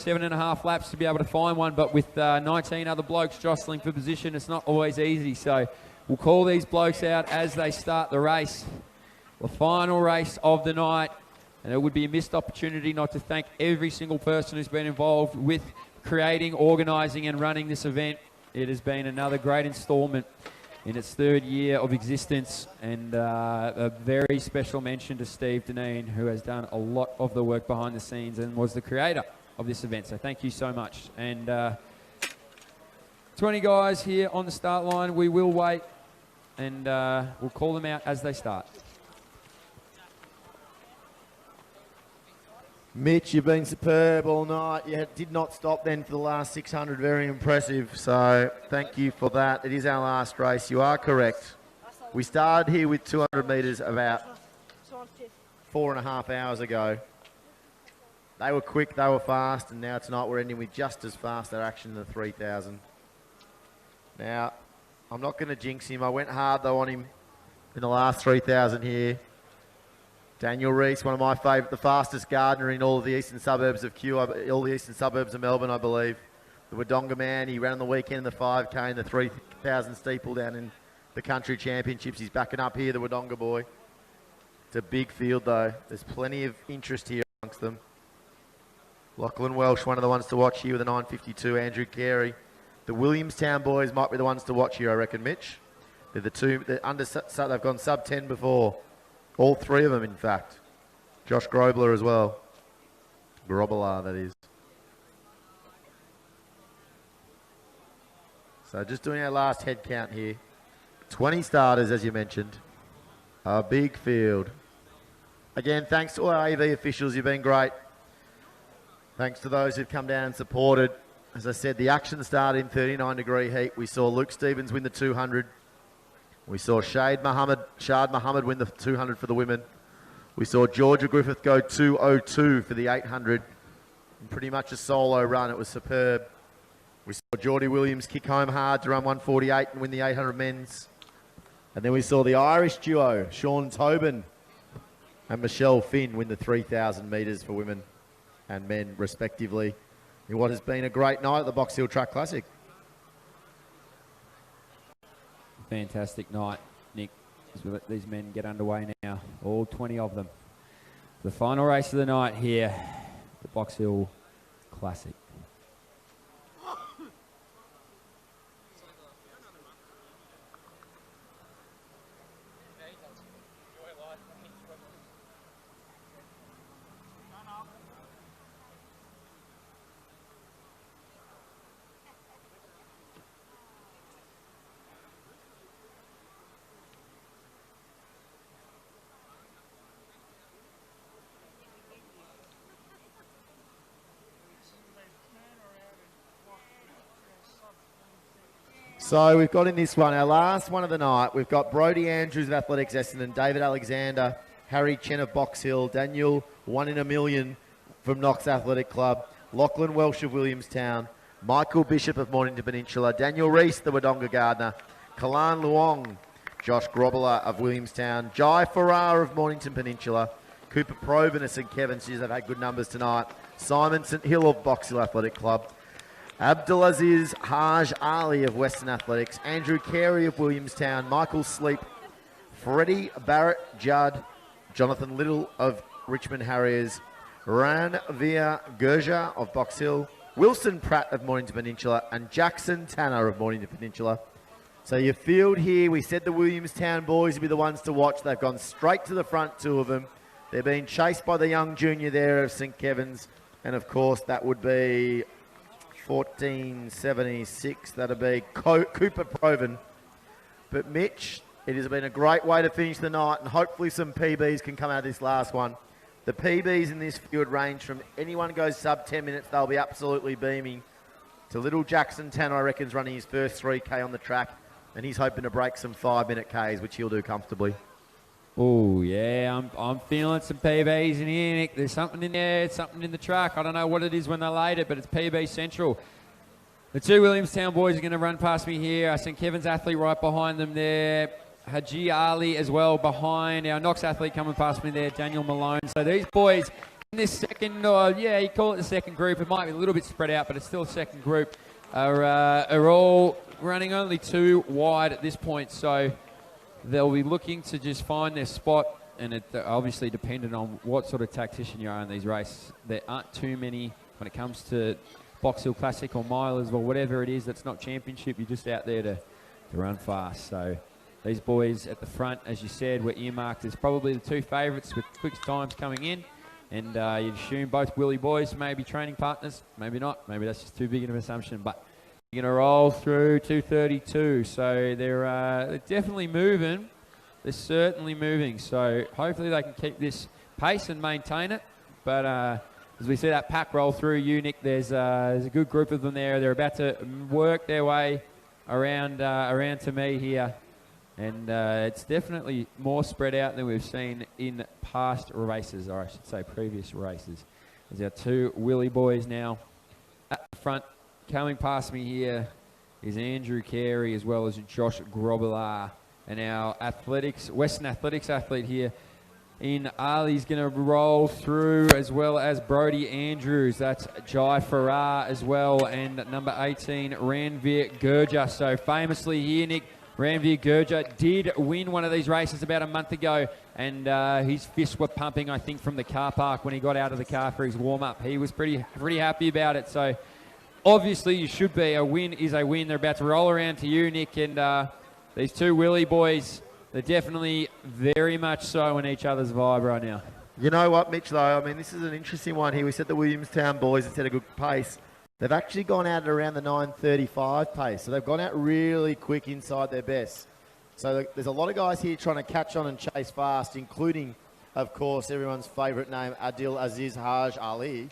7.5 laps to be able to find one, but with 19 other blokes jostling for position, it's not always easy. So we'll call these blokes out as they start the race. The final race of the night, and it would be a missed opportunity not to thank every single person who's been involved with creating, organising and running this event. It has been another great instalment in its third year of existence, and a very special mention to Steve Deneen, who has done a lot of the work behind the scenes and was the creator of this event. So thank you so much. And 20 guys here on the start line. We will wait, and we'll call them out as they start. Mitch, you've been superb all night. You did not stop then for the last 600. Very impressive. So thank you for that. It is our last race. You are correct. We started here with 200 metres about 4.5 hours ago. They were quick, they were fast, and now tonight we're ending with just as fast action in the 3,000. Now, I'm not going to jinx him. I went hard though on him in the last 3,000 here. Daniel Reese, one of my favourite, the fastest gardener in all of the eastern suburbs of all the eastern suburbs of Melbourne, I believe. The Wodonga man, he ran on the weekend in the 5K and the 3,000 steeple down in the country championships. He's backing up here, the Wodonga boy. It's a big field though. There's plenty of interest here amongst them. Lachlan Welsh, one of the ones to watch here with a 9.52. Andrew Carey. The Williamstown boys might be the ones to watch here, I reckon, Mitch. They're the two, they've gone sub 10 before. All three of them, in fact. Josh Grobler as well. Grobler, that is. So just doing our last head count here. 20 starters, as you mentioned. A big field. Again, thanks to all our AV officials. You've been great. Thanks to those who've come down and supported. As I said, the action started in 39-degree heat. We saw Luke Stevens win the 200. We saw Shad Muhammad win the 200 for the women. We saw Georgia Griffith go 2:02 for the 800. Pretty much a solo run. It was superb. We saw Geordie Williams kick home hard to run 1:48 and win the 800 men's. And then we saw the Irish duo, Sean Tobin and Michelle Finn, win the 3,000 metres for women and men, respectively, in what has been a great night at the Box Hill Track Classic. Fantastic night, Nick, as we let these men get underway now, all 20 of them. The final race of the night here, the Box Hill Classic. So we've got in this one, our last one of the night, we've got Brodie Andrews of Athletics Essendon, David Alexander, Harry Chen of Box Hill, Daniel 1 in a Million from Knox Athletic Club, Lachlan Welsh of Williamstown, Michael Bishop of Mornington Peninsula, Daniel Reese, the Wodonga Gardener, Kalan Luong, Josh Grobler of Williamstown, Jai Farrar of Mornington Peninsula, Cooper Proven of St Kevin's, they've had good numbers tonight, Simon St Hill of Box Hill Athletic Club, Abdulaziz Haj Ali of Western Athletics, Andrew Carey of Williamstown, Michael Sleep, Freddie Barrett Judd, Jonathan Little of Richmond Harriers, Ranveer Gurja of Box Hill, Wilson Pratt of Mornington Peninsula, and Jackson Tanner of Mornington Peninsula. So your field here, we said the Williamstown boys would be the ones to watch. They've gone straight to the front, two of them. They're being chased by the young junior there of St Kevin's, and of course that would be 1476, that'll be Cooper Proven. But Mitch, it has been a great way to finish the night, and hopefully some PBs can come out of this last one. The PBs in this field range from anyone goes sub 10 minutes, they'll be absolutely beaming, to little Jackson Tanner, I reckon, is running his first 3K on the track, and he's hoping to break some 5-minute Ks, which he'll do comfortably. Oh, yeah, I'm feeling some PBs in here, Nick. There's something in there, it's something in the track. I don't know what it is when they laid it, but it's PB Central. The two Williamstown boys are going to run past me here. St Kevin's athlete right behind them there. Haji Ali as well behind. Our Knox athlete coming past me there, Daniel Malone. So these boys this second, yeah, you call it the second group. It might be a little bit spread out, but it's still a second group. Are all running only 2 wide at this point, so they'll be looking to just find their spot, and it obviously dependent on what sort of tactician you are in these races. There aren't too many when it comes to Box Hill Classic or milers or whatever it is that's not championship. You're just out there to run fast. So these boys at the front, as you said, were earmarked as probably the 2 favourites with quick times coming in. And you'd assume both Willie boys may be training partners. Maybe not. Maybe that's just too big of an assumption. But you're going to roll through 2:32. So they're definitely moving. They're certainly moving. So hopefully they can keep this pace and maintain it. But as we see that pack roll through you, Nick, there's a good group of them there. They're about to work their way around to me here. And it's definitely more spread out than we've seen in past races, or I should say previous races. There's our 2 Willie boys now at the front. Coming past me here is Andrew Carey as well as Josh Grobbelaar. And our Western Athletics athlete here in Ali's going to roll through, as well as Brody Andrews. That's Jai Farrar as well, and number 18, Ranveer Gurja. So famously here, Nick, Ranveer Gurja did win one of these races about a month ago, and his fists were pumping, I think, from the car park when he got out of the car for his warm-up. He was pretty happy about it. So obviously you should be. A win is a win. They're about to roll around to you, Nick, and these 2 Willie boys, they're definitely very much so in each other's vibe right now. You know what, Mitch, though? I mean, this is an interesting one here. We said the Williamstown boys had set a good pace. They've actually gone out at around the 9:35 pace. So they've gone out really quick inside their best. So there's a lot of guys here trying to catch on and chase fast, including, of course, everyone's favourite name, Adil Aziz Haj Ali.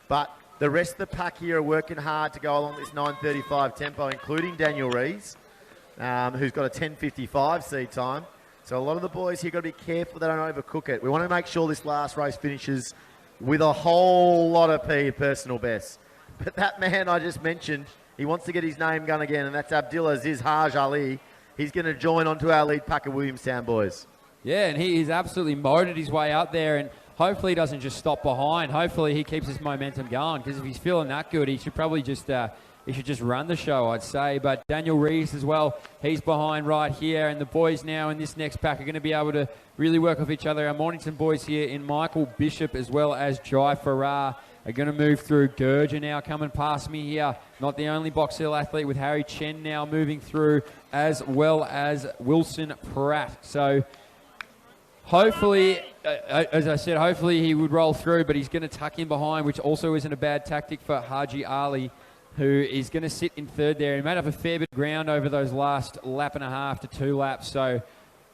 But the rest of the pack here are working hard to go along this 9:35 tempo, including Daniel Rees, who's got a 10:55 seed time. So a lot of the boys here got to be careful they don't overcook it. We want to make sure this last race finishes with a whole lot of personal bests. But that man I just mentioned, he wants to get his name gun again, and that's Abdul Aziz Haj Ali. He's going to join onto our lead pack of Williamstown boys. Yeah, and he's absolutely motored his way up there, and hopefully he doesn't just stop behind. Hopefully he keeps his momentum going, because if he's feeling that good, he should probably just run the show, I'd say. But Daniel Rees as well, he's behind right here, and the boys now in this next pack are going to be able to really work off each other. Our Mornington boys here in Michael Bishop as well as Jai Farrar are going to move through. Gurja now coming past me here. Not the only Box Hill athlete, with Harry Chen now moving through, as well as Wilson Pratt. So hopefully, as I said, hopefully he would roll through, but he's going to tuck in behind, which also isn't a bad tactic for Haji Ali, who is going to sit in third there. He made up a fair bit of ground over those last lap and a half to 2 laps. So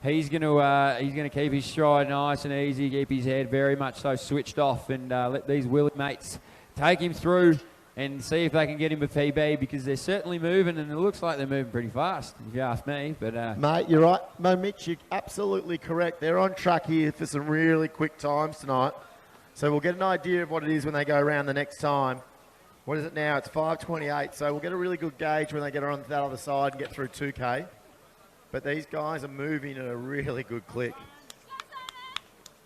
he's going to keep his stride nice and easy, keep his head very much so switched off, and let these Willie mates take him through and see if they can get him a PB, because they're certainly moving, and it looks like they're moving pretty fast, if you ask me. But mate, you're right. No, Mitch, you're absolutely correct. They're on track here for some really quick times tonight. So we'll get an idea of what it is when they go around the next time. What is it now? It's 5:28. So we'll get a really good gauge when they get around that other side and get through 2K. But these guys are moving at a really good click.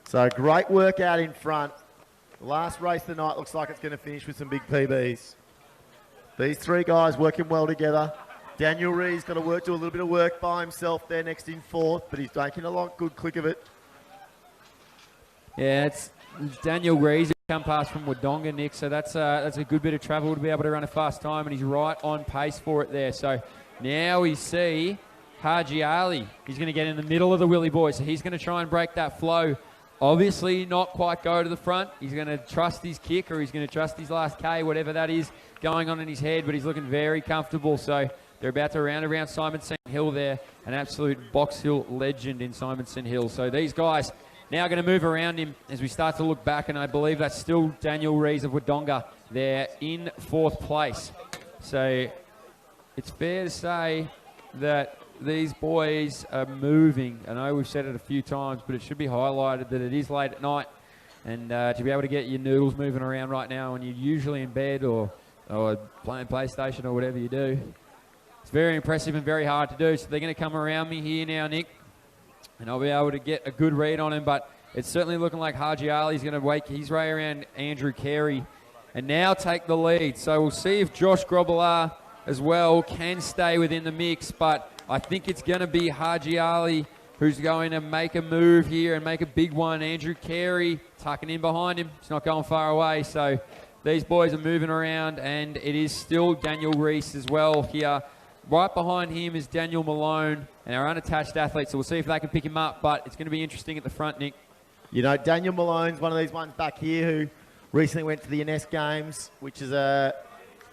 So great work out in front. The last race of the night looks like it's going to finish with some big PBs. These 3 guys working well together. Daniel Rees got to do a little bit of work by himself there next in 4th, but he's making a good click of it. Yeah, it's Daniel Rees who come past from Wodonga, Nick, so that's a good bit of travel to be able to run a fast time, and he's right on pace for it there. So now we see Haji Ali. He's going to get in the middle of the Willie boys, so he's going to try and break that flow. Obviously not quite go to the front. He's going to trust his kick, or he's going to trust his last K, whatever that is going on in his head, but he's looking very comfortable. So they're about to round around Simonson Hill there, an absolute Box Hill legend in Simonson Hill. So these guys now going to move around him as we start to look back, and I believe that's still Daniel Rees of Wodonga there in 4th place. So it's fair to say that these boys are moving. I know we've said it a few times, but it should be highlighted that it is late at night, and to be able to get your noodles moving around right now when you're usually in bed or playing PlayStation or whatever you do, it's very impressive and very hard to do. So they're going to come around me here now, Nick, and I'll be able to get a good read on him. But it's certainly looking like Haji Ali's going to wake his way around Andrew Carey and now take the lead. So we'll see if Josh Grobbelaar as well can stay within the mix, but I think it's going to be Haji Ali who's going to make a move here and make a big one. Andrew Carey tucking in behind him. He's not going far away, so these boys are moving around, and it is still Daniel Reese as well here. Right behind him is Daniel Malone, and our unattached athletes, so we'll see if they can pick him up, but it's going to be interesting at the front, Nick. You know, Daniel Malone's one of these ones back here who recently went to the Ines Games, which is a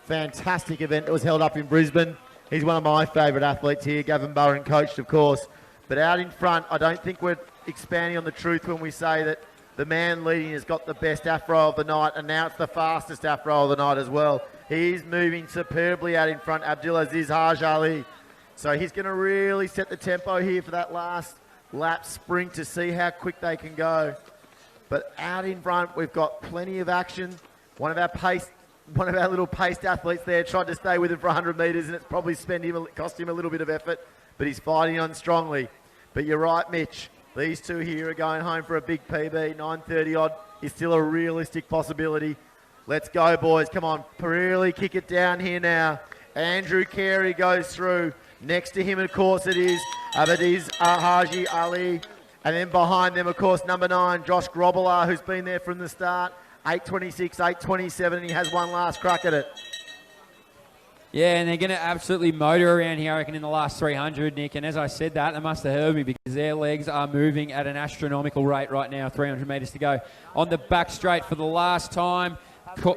fantastic event that was held up in Brisbane. He's one of my favourite athletes here. Gavin Burren coached, of course. But out in front, I don't think we're expanding on the truth when we say that the man leading has got the best afro of the night, and now it's the fastest afro of the night as well. He's moving superbly out in front, Abdulaziz Haj Ali. So he's going to really set the tempo here for that last lap sprint to see how quick they can go. But out in front, we've got plenty of action. One of our little paced athletes there tried to stay with him for 100 metres, and it's probably cost him a little bit of effort, but he's fighting on strongly. But you're right, Mitch. These two here are going home for a big PB. 9:30 odd is still a realistic possibility. Let's go, boys. Come on. Really kick it down here now. Andrew Carey goes through. Next to him, of course, it is Abadiz Haji Ali. And then behind them, of course, number 9, Josh Grobbelaar, who's been there from the start. 8:26, 8:27, and he has one last crack at it. Yeah, and they're going to absolutely motor around here, I reckon, in the last 300, Nick. And as I said that, they must have heard me because their legs are moving at an astronomical rate right now. 300 metres to go. On the back straight for the last time,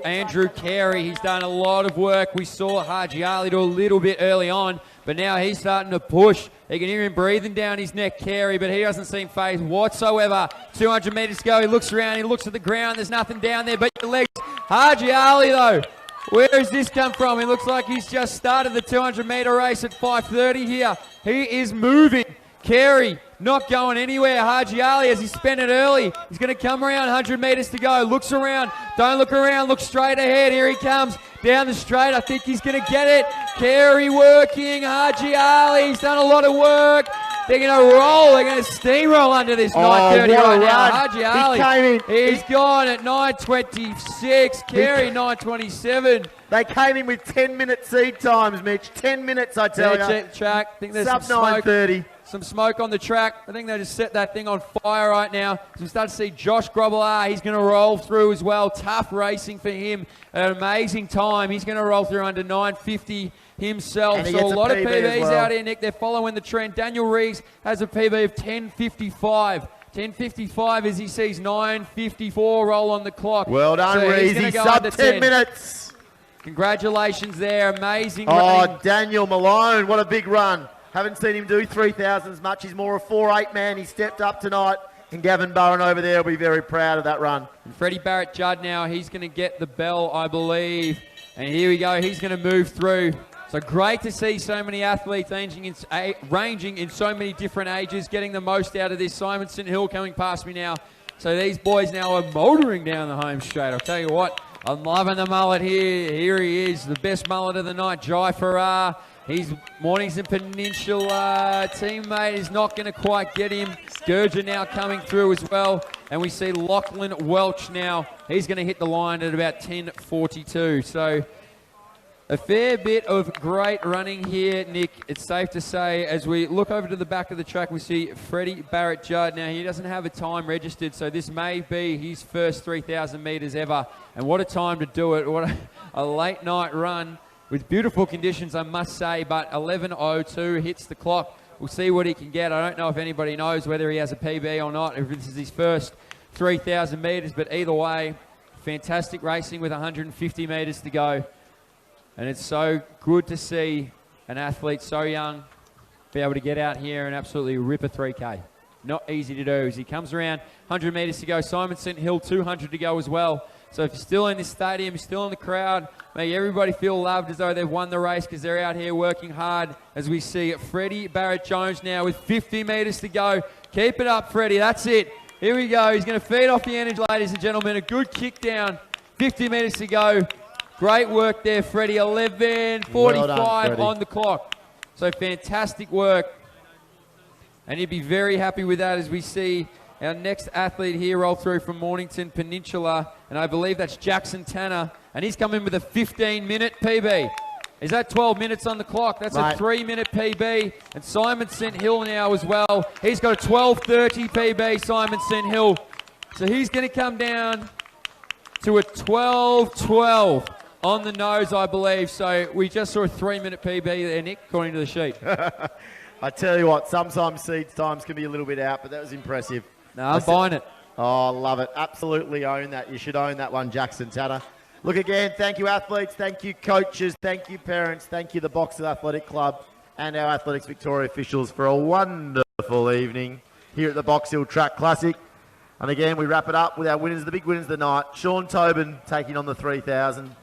Andrew Carey, he's done a lot of work. We saw Haji Ali do a little bit early on, but now he's starting to push. You can hear him breathing down his neck, Carey, but he doesn't seem phased whatsoever. 200 metres to go. He looks around. He looks at the ground. There's nothing down there but your legs. Haji Ali, though. Where has this come from? He looks like he's just started the 200-metre race at 5:30 here. He is moving. Carey not going anywhere. Haji Ali, as he spent it early, he's going to come around. 100 metres to go. Looks around. Don't look around. Look straight ahead. Here he comes down the straight. I think he's going to get it. Carey working. Haji Ali, he's done a lot of work. They're going to roll. They're going to steamroll under this 9:30 right now. Haji Ali, he's gone at 9:26. Carey, 9:27. They came in with 10-minute seed times, Mitch. 10 minutes, I tell you. Track. I think there's sub some smoke. 9:30. Some smoke on the track. I think they just set that thing on fire right now. So we start to see Josh Grobbelaar. He's going to roll through as well. Tough racing for him. An amazing time. He's going to roll through under 9:50 himself. So a lot of PBs out here, Nick. They're following the trend. Daniel Rees has a PB of 10:55. 10:55 as he sees 9:54 roll on the clock. Well done, so Rees. He's sub 10 minutes. Congratulations there. Amazing running. Daniel Malone. What a big run. Haven't seen him do 3,000s much. He's more a 4.8 man. He stepped up tonight. And Gavin Burren over there will be very proud of that run. And Freddie Barrett-Judd now, he's going to get the bell, I believe. And here we go. He's going to move through. So great to see so many athletes ranging in so many different ages, getting the most out of this. Simon St. Hill coming past me now. So these boys now are motoring down the home straight. I'll tell you what, I'm loving the mullet here. Here he is, the best mullet of the night, Jai Farrar. His Mornington Peninsula teammate is not going to quite get him. Gurja now coming through as well. And we see Lachlan Welch now. He's going to hit the line at about 10:42. So a fair bit of great running here, Nick. It's safe to say as we look over to the back of the track, we see Freddie Barrett-Judd. Now, he doesn't have a time registered, so this may be his first 3,000 metres ever. And what a time to do it. What a late night run. With beautiful conditions, I must say, but 11:02 hits the clock. We'll see what he can get. I don't know if anybody knows whether he has a PB or not, if this is his first 3,000 metres, but either way, fantastic racing with 150 metres to go. And it's so good to see an athlete so young be able to get out here and absolutely rip a 3K. Not easy to do. As he comes around, 100 metres to go. Simon St. Hill, 200 to go as well. So if you're still in this stadium, you're still in the crowd, make everybody feel loved as though they've won the race because they're out here working hard. As we see Freddie Barrett-Jones now with 50 metres to go. Keep it up, Freddie. That's it. Here we go. He's going to feed off the energy, ladies and gentlemen. A good kick down. 50 metres to go. Great work there, Freddie. 11:45 on the clock. So fantastic work. And he'd be very happy with that as we see Our next athlete here roll through from Mornington Peninsula, and I believe that's Jackson Tanner, and he's come in with a 15-minute PB. Is that 12 minutes on the clock? That's a 3-minute PB. And Simon St. Hill now as well. He's got a 12:30 PB, Simon St. Hill. So he's going to come down to a 12:12 on the nose, I believe. So we just saw a 3-minute PB there, Nick, according to the sheet. I tell you what, sometimes seeds times can be a little bit out, but that was impressive. No, I'm buying it. Oh, love it. Absolutely own that. You should own that one, Jackson Tanner. Look again, thank you athletes, thank you coaches, thank you parents, thank you the Box Hill Athletic Club and our Athletics Victoria officials for a wonderful evening here at the Box Hill Track Classic. And again, we wrap it up with our winners, the big winners of the night. Sean Tobin taking on the 3,000.